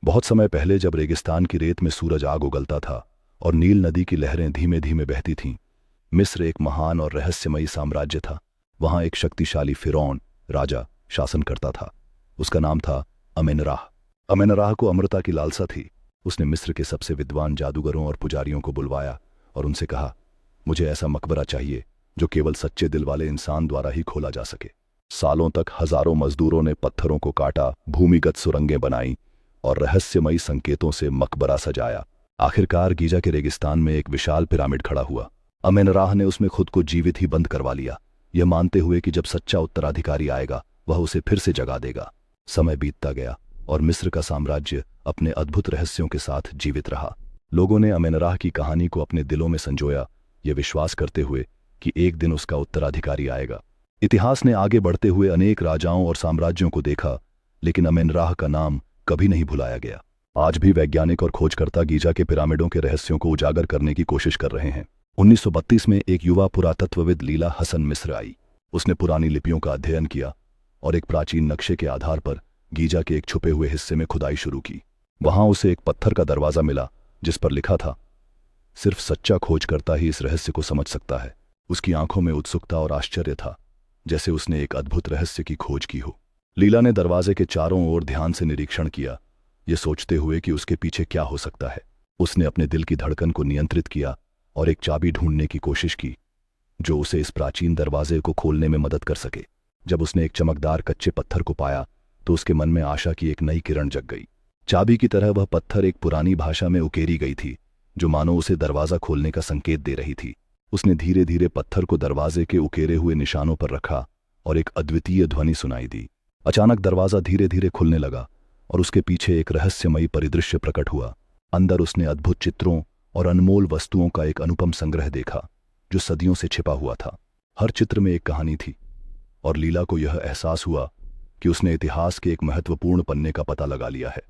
बहुत समय पहले जब रेगिस्तान की रेत में सूरज आग उगलता था और नील नदी की लहरें धीमे धीमे बहती थीं, मिस्र एक महान और रहस्यमयी साम्राज्य था। वहां एक शक्तिशाली फिरौन राजा शासन करता था। उसका नाम था अमेनराह। अमेनराह को अमरता की लालसा थी। उसने मिस्र के सबसे विद्वान जादूगरों और पुजारियों को बुलवाया और उनसे कहा, मुझे ऐसा मकबरा चाहिए जो केवल सच्चे दिल वाले इंसान द्वारा ही खोला जा सके। सालों तक हजारों मजदूरों ने पत्थरों को काटा, भूमिगत सुरंगें बनाई और रहस्यमयी संकेतों से मकबरा सजाया। आखिरकार गीजा के रेगिस्तान में एक विशाल पिरामिड खड़ा हुआ। अमेनराह ने उसमें खुद को जीवित ही बंद करवा लिया, यह मानते हुए कि जब सच्चा उत्तराधिकारी आएगा वह उसे फिर से जगा देगा। समय बीतता गया और मिस्र का साम्राज्य अपने अद्भुत रहस्यों के साथ जीवित रहा। लोगों ने अमेनराह की कहानी को अपने दिलों में संजोया, ये विश्वास करते हुए कि एक दिन उसका उत्तराधिकारी आएगा। इतिहास ने आगे बढ़ते हुए अनेक राजाओं और साम्राज्यों को देखा, लेकिन अमेनराह का नाम कभी नहीं भुलाया गया। आज भी वैज्ञानिक और खोजकर्ता गीजा के पिरामिडों के रहस्यों को उजागर करने की कोशिश कर रहे हैं। 1932 में एक युवा पुरातत्वविद लीला हसन मिस्र आई। उसने पुरानी लिपियों का अध्ययन किया और एक प्राचीन नक्शे के आधार पर गीजा के एक छुपे हुए हिस्से में खुदाई शुरू की। वहां उसे एक पत्थर का दरवाजा मिला जिस पर लिखा था, सिर्फ सच्चा खोजकर्ता ही इस रहस्य को समझ सकता है। उसकी आंखों में उत्सुकता और आश्चर्य था, जैसे उसने एक अद्भुत रहस्य की खोज की हो। लीला ने दरवाजे के चारों ओर ध्यान से निरीक्षण किया, ये सोचते हुए कि उसके पीछे क्या हो सकता है। उसने अपने दिल की धड़कन को नियंत्रित किया और एक चाबी ढूंढने की कोशिश की जो उसे इस प्राचीन दरवाजे को खोलने में मदद कर सके। जब उसने एक चमकदार कच्चे पत्थर को पाया तो उसके मन में आशा की एक नई किरण जग गई। चाबी की तरह वह पत्थर एक पुरानी भाषा में उकेरी गई थी, जो मानो उसे दरवाजा खोलने का संकेत दे रही थी। उसने धीरे धीरे पत्थर को दरवाजे के उकेरे हुए निशानों पर रखा और एक अद्वितीय ध्वनि सुनाई दी। अचानक दरवाजा धीरे धीरे खुलने लगा और उसके पीछे एक रहस्यमयी परिदृश्य प्रकट हुआ। अंदर उसने अद्भुत चित्रों और अनमोल वस्तुओं का एक अनुपम संग्रह देखा जो सदियों से छिपा हुआ था। हर चित्र में एक कहानी थी और लीला को यह एहसास हुआ कि उसने इतिहास के एक महत्वपूर्ण पन्ने का पता लगा लिया है।